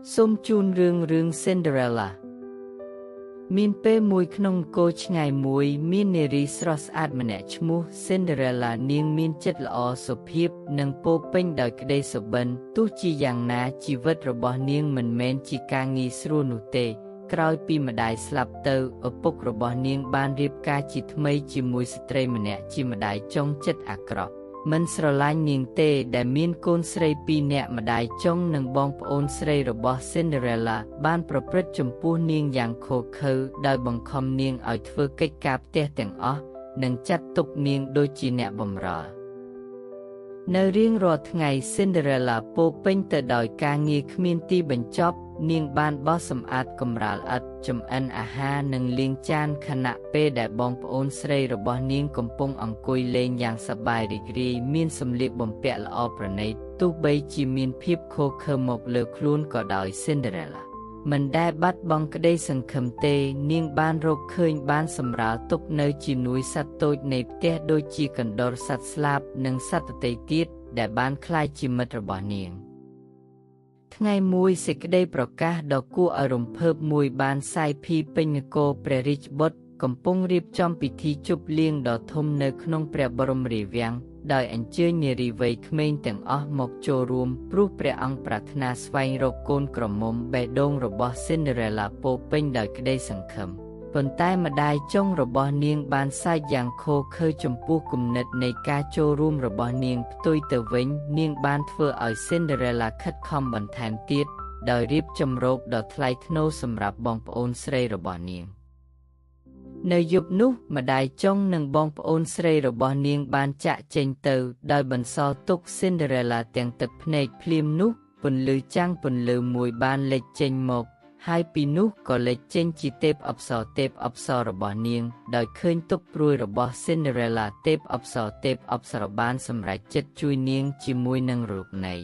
សូមជូនរឿង Cinderella មានពេលមួយក្នុងគោឆ្ងាយមួយមាននារីស្រស់ស្អាតម្នាក់ឈ្មោះ Cinderella នាងមានចិត្តល្អសុភាពនិងពោរពេញដោយក្តីសុបិនទោះជាយ៉ាងណាជីវិតរបស់នាងមិនមែនជាការងាយស្រួលនោះទេក្រោយពីម្ដាយស្លាប់ទៅឪពុករបស់នាងបានរៀបការជាថ្មីជាមួយស្ត្រីម្នាក់ជាម្ដាយចុងចិត្តអាក្រក់មិនស្រឡាញ់នាងទេដែលមានកូនស្រីពីរនាក់ម្ដាយចុងនិងបងប្អូនស្រីរបស់ Cinderella បានប្រព្រឹត្តចំពោះនាងយ៉ាងឃោរឃៅដោយបង្ខំនាងឲ្យធ្វើកិច្ចការផ្ទះទាំងអស់និងចាត់ទុកនាងដូចជាអ្នកបម្រើនៅរៀងរាល់ថ្ងៃ Cinderella ពោរពេញទៅដោយការងារគ្មានទីបញ្ចប់នាងបានបោសសម្អាតកម្រាលឥដ្ឋចម្អិនអាហារនិងលាងចានខណៈពេលដែលបងប្អូនស្រីរបស់នាងកំពុងអង្គុយលេងយ៉ាងសប្បាយរីករាយមានសម្លៀកបំពាក់ល្អប្រណីតទោះបីជាមានភាពឃោរឃៅមកលើខ្លួនក៏ដោយ Cinderella មិនដែលបាត់បង់ក្តីសង្ឃឹមទេនាងបានរកឃើញបានសម្រាលទុកនៅជំនួយសត្វតូចនៃផ្ទះដូចជាកណ្ដុរសត្វស្លាបនិងសត្វដទៃទៀតដែលបានក្លាយជាមិត្តរបស់នាងថ្ងៃមួយសេចក្តីប្រកាសដ៏គួរឲ្យរំភើបមួយបានសាយភាយពេញនគរព្រះរាជបុត្រកំពុងរៀបចំពិធីជប់លៀងដ៏ធំនៅក្នុងព្រះបរមរាជវាំងដោយអញ្ជើញនារីវ័យក្មេងទាំងអស់មកចូលរួមព្រោះព្រះអង្គប្រាថ្នាស្វែងរកកូនក្រមុំបេះដូងរបស់ Cinderella ពោរពេញដោយក្តីសង្ឃឹមប៉ុន្តែម្ដាយចុងរបស់នាងបានសើចយ៉ាងឃោរឃៅចំពោះគំនិតនៃការចូលរួមរបស់នាងផ្ទុយទៅវិញនាងបានធ្វើឲ្យ Cinderella ខិតខំបន្ថែមទៀតដោយរៀបចំរោគដ៏ថ្លៃថ្នូរសម្រាប់បងប្អូនស្រីរបស់នាងនៅយប់នោះម្ដាយចុងនិងបងប្អូនស្រីរបស់នាងបានចាក់ចេញទៅដោយបន្សល់ទុក Cinderella ទាំងទឹកភ្នែកភ្លាមនោះពន្លឺចាំងពន្លឺមួយបានលេចចេញមកហើយពីនោះក៏លេចចេញជាទេពអប្សររបស់នាងដោយឃើញទុក្ខព្រួយរបស់ Cinderella ទេពអប្សរបានសម្រេចចិត្តជួយនាងជាមួយនឹងរូបន័យ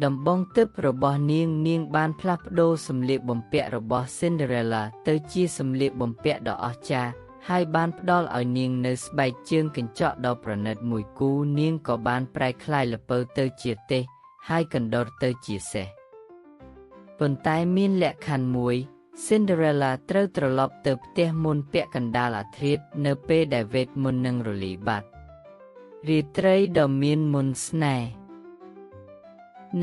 ដំបងទឹករបស់នាងបានផ្លាស់ប្ដូរសម្លៀកបំពាក់របស់ Cinderella ទៅជាសម្លៀកបំពាក់ដ៏អស្ចារ្យហើយបានផ្ដល់ឲ្យនាងនៅស្បែកជើងកញ្ចក់ដ៏ប្រណិតមួយគូនាងក៏បានប្រែក្លាយល្ពៅទៅជាទេសហើយកណ្ដុរទៅជាសេះប៉ុន្តែមានលក្ខខណ្ឌមួយ Cinderella ត្រូវត្រឡប់ទៅផ្ទះមុនពាក់កណ្ដាលអាធ្រាត្រនៅពេលដែលវេទមន្តនឹងរលាយបាត់រាត្រីដ៏មានមន្តស្នេហ៍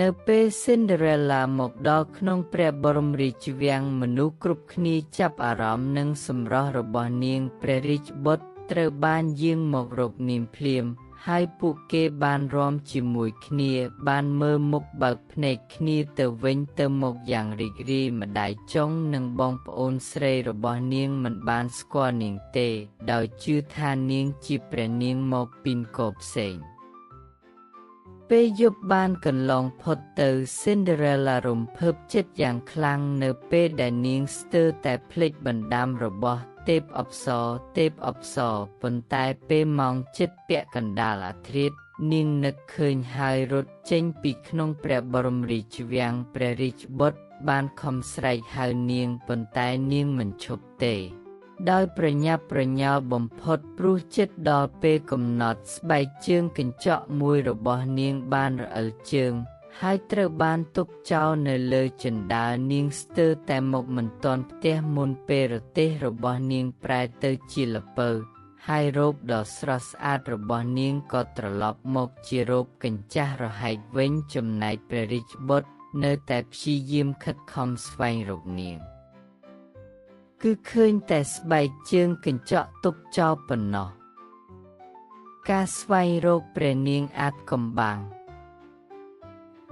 នៅពេល Cinderella មកដល់ក្នុងព្រះបរមរាជវាំងមនុស្សគ្រប់គ្នាចាប់អារម្មណ៍នឹងសម្រស់របស់នាងព្រះរាជបុត្រត្រូវបានយាងមករកនាងភ្លាមហើយពួកគេបានរាំជាមួយគ្នាបានមើលមុខបើកភ្នែកគ្នាទៅវិញទៅមកយ៉ាងរីករាយម្ដាយចុងនិងបងប្អូនស្រីរបស់នាងមិនបានស្គាល់នាងទេដោយជឿថានាងជាព្រះនាងមកពីនគរផ្សេងពេលយប់បានកន្លងផុតទៅ Cinderella រំភើបចិត្តយ៉ាងខ្លាំងនៅពេលដែលនាងស្ទើរតែភ្លេចបណ្ដាំរបស់ទេពអប្សរប៉ុន្តែពេលម៉ោងជិតពាក់កណ្ដាលអាធ្រាត្រនាងនឹកឃើញហើយរត់ចេញពីក្នុងព្រះបរមរាជវាំងព្រះរាជបុត្របានខំស្រែកហៅនាងប៉ុន្តែនាងមិនឈប់ទេដោយប្រញាប់ប្រញាល់បំផុតព្រោះជិតដល់ពេលកំណត់ស្បែកជើងកញ្ចក់មួយរបស់នាងបានរអិលជើងហើយត្រូវបានទុកចោលនៅលើជណ្ដាលនាងស្ទើរតែមកមិនទាន់ផ្ទះមុនពេលរទេះរបស់នាងប្រែទៅជាល្ពៅហើយរោគដ៏ស្រស់ស្អាតរបស់នាងក៏ត្រឡប់មកជារោគកញ្ចាស់រហែកវិញចំណែកព្រះរាជបុត្រនៅតែព្យាយាមខិតខំស្វែងរកនាងគឺឃើញតែស្បែកជើងកញ្ចក់ទុកចោលប៉ុណ្ណោះការស្វែងរកព្រះនាងអាថ៌កំបាំង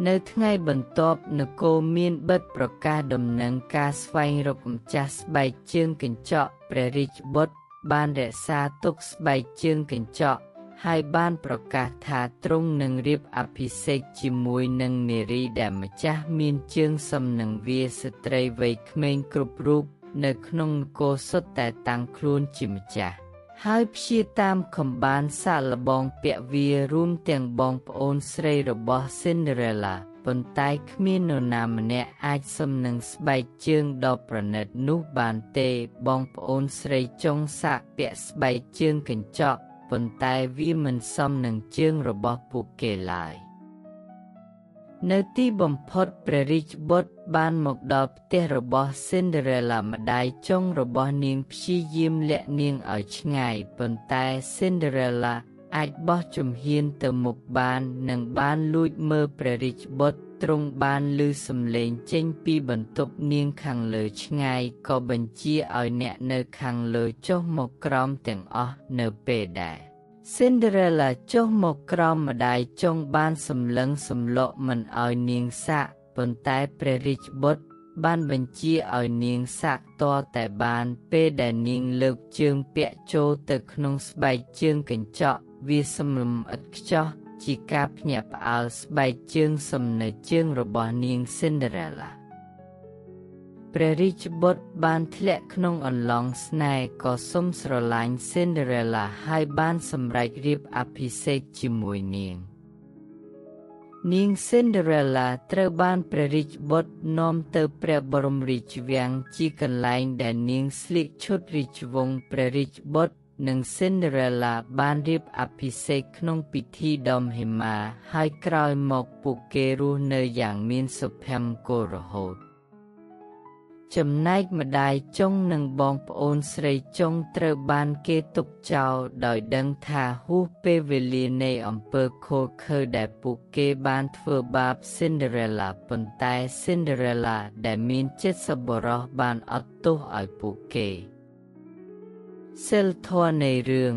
នៅថ្ងៃបន្ទាប់នគរមានបិទប្រកាសដំណឹងការស្វែងរកម្ចាស់ស្បែកជើងកញ្ចក់ព្រះរាជបុត្របានរក្សាទុកស្បែកជើងកញ្ចក់ហើយបានប្រកាសថាទ្រង់នឹងរៀបអភិសេកជាមួយនឹងនារីដែលម្ចាស់មានជើងសឹមនឹងវាស្ត្រីវ័យក្មេងគ្រប់រូបនៅក្នុងនគរសុទ្ធតែតាំងខ្លួនជាម្ចាស់ហើយព្យាតាមខំបានសាកល្បងពាក់វារួមទាំងបងប្អូនស្រីរបស់ Cinderella ប៉ុន្តែគ្មាននរណាម្នាក់អាចសឹមនឹងស្បែកជើងដ៏ប្រណិតនោះបានទេបងប្អូនស្រីចុងសាកពាក់ស្បែកជើងកញ្ចក់ប៉ុន្តែវាមិនសមនឹងជើងរបស់ពួកគេឡើយ នៅទីបំផុតព្រះរាជបុត្របានមកដល់ផ្ទះរបស់ Cinderella ម្ដាយចុងរបស់នាងព្យាយាមលាក់នាងឲ្យឆ្ងាយប៉ុន្តែ Cinderella អាចបោះជំហានទៅមុខបាននិងបានលួចមើលព្រះរាជបុត្រទ្រង់បានឮសំឡេងចេញពីបន្ទប់នាងខាងលើឆ្ងាយក៏បញ្ជាឲ្យអ្នកនៅខាងលើចុះមកក្រោមទាំងអស់នៅពេលដែលCinderella ចុះមកក្រោមម្ដាយចុងបានសម្លឹងសម្លក់មិនឲ្យនាងសាកប៉ុន្តែព្រះរាជបុត្របានបញ្ជាឲ្យនាងសាកតតែបានពេលដែលនាងលើកជើងពាក់ចូលទៅក្នុងស្បែកជើងកញ្ចក់វាសម្លឹមឥតខ្ចោះជាការភ្ញាក់ផ្អើលស្បែកជើងសំនៅជើងរបស់នាង Cinderella ព្រះរាជបុត្របានធ្លាក់ក្នុងអន្លង់ស្នេហ៍ក៏សុំស្រឡាញ់ Cinderella ហើយបានសម្រេចរៀបអភិសេកជាមួយនាង Cinderella ត្រូវបានព្រះរាជបុត្រនាំទៅព្រះបរមរាជវាំងជាកន្លែងដែលនាងស្លៀកឈុតរាជវង្សព្រះរាជបុត្រនិង Cinderella បានរៀបអភិសេកក្នុងពិធីដ៏មហិមាហើយក្រោយមកពួកគេរស់នៅយ៉ាងមានសុភមង្គលរហូតចំណែកម្ដាយចុងនិងបងប្អូនស្រីចុងត្រូវបានគេទុកចោលដោយដឹងថាហួសពេលវេលានៃអំពើឃោរឃៅដែលពួកគេបានធ្វើបាប Cinderella ប៉ុន្តែ Cinderella ដែលមានចិត្តសប្បុរសបានអត់ទោសឲ្យពួកគេសីលធម៌នៃរឿង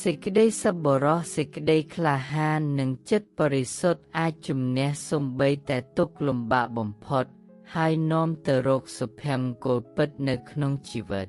សេចក្តីសប្បុរសសេចក្តីក្លាហាននិងចិត្តបរិសុទ្ធអាចជំនះសូម្បីតែទុក្ខលំបាកបំផុតហើយនាំទៅរកសុភមង្គលពិតនៅក្នុងជីវិត